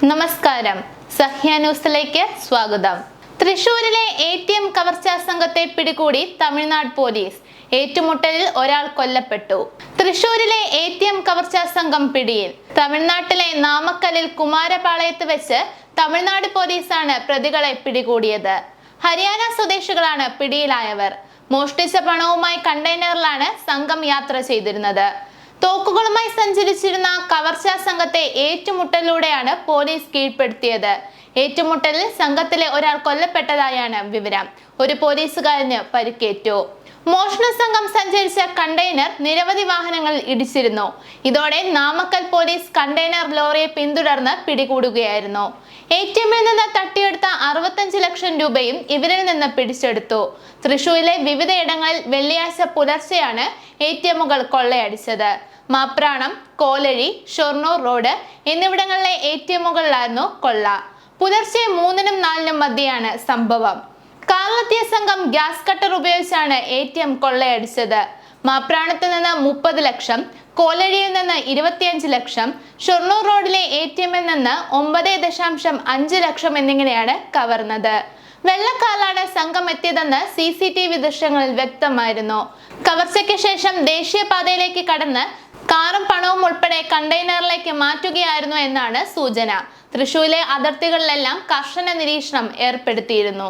നമസ്കാരം, സഹ്യ ന്യൂസിലേക്ക് സ്വാഗതം. തൃശൂരിലെ ATM കവർച്ചാ സംഘത്തെ പിടികൂടി തമിഴ്നാട് പോലീസ്. ഏറ്റുമുട്ടലിൽ ഒരാൾ കൊല്ലപ്പെട്ടു. തൃശൂരിലെ ATM കവർച്ചാ സംഘം പിടിയിൽ. തമിഴ്നാട്ടിലെ നാമക്കലിൽ കുമാരപാളയത്ത് വെച്ച് തമിഴ്നാട് പോലീസാണ് പ്രതികളെ പിടികൂടിയത്. ഹരിയാന സ്വദേശികളാണ് പിടിയിലായവർ. മോഷ്ടിച്ച പണവുമായി കണ്ടെയ്നറിലാണ് സംഘം യാത്ര ചെയ്തിരുന്നത്. തോക്കുകളുമായി സഞ്ചരിച്ചിരുന്ന കവർച്ചാ സംഘത്തെ ഏറ്റുമുട്ടലിലൂടെയാണ് പോലീസ് കീഴ്പ്പെടുത്തിയത്. ഏറ്റുമുട്ടലിൽ സംഘത്തിലെ ഒരാൾ കൊല്ലപ്പെട്ടതായാണ് വിവരം. ഒരു പോലീസുകാരന് പരിക്കേറ്റു. മോഷണ സംഘം സഞ്ചരിച്ച കണ്ടെയ്നർ നിരവധി വാഹനങ്ങളിൽ ഇടിച്ചിരുന്നു. ഇതോടെ നാമക്കൽ പോലീസ് കണ്ടെയ്നർ ലോറിയെ പിന്തുടർന്ന് പിടികൂടുകയായിരുന്നു. ATMിൽ നിന്ന് തട്ടിയെടുത്ത 65 ലക്ഷം രൂപയും ഇവരിൽ നിന്ന് പിടിച്ചെടുത്തു. തൃശൂരിലെ വിവിധയിടങ്ങളിൽ വെള്ളിയാഴ്ച പുലർച്ചെയാണ് ATMുകൾ കൊള്ളയടിച്ചത്. മാപ്രാണം, കോലഴി, ഷൊർണൂർ റോഡ് എന്നിവിടങ്ങളിലെ ATMുകളിലായിരുന്നു കൊള്ള. പുലർച്ചെ 3-നും 4-നും മധ്യയാണ് സംഭവം. കാറിലെത്തിയ സംഘം ഗ്യാസ് കട്ടർ ഉപയോഗിച്ചാണ് ATM കൊള്ളയടിച്ചത്. മാപ്രാണത്തിൽ നിന്ന് 30 ലക്ഷം, കോലഴിയിൽ നിന്ന് 25 ലക്ഷം, ഷൊർണൂർ റോഡിലെ ATMിൽ നിന്ന് 9.5 ലക്ഷം എന്നിങ്ങനെയാണ് കവർന്നത്. വെള്ളക്കാലാണ് സംഘം എത്തിയതെന്ന് CCTV ദൃശ്യങ്ങളിൽ വ്യക്തമായിരുന്നു. കവർച്ചയ്ക്ക് ശേഷം ദേശീയപാതയിലേക്ക് കടന്ന് കാറും പണവും ഉൾപ്പെടെ കണ്ടെയ്നറിലേക്ക് മാറ്റുകയായിരുന്നു എന്നാണ് സൂചന. തൃശൂരിലെ അതിർത്തികളിലെല്ലാം കർശന നിരീക്ഷണം ഏർപ്പെടുത്തിയിരുന്നു.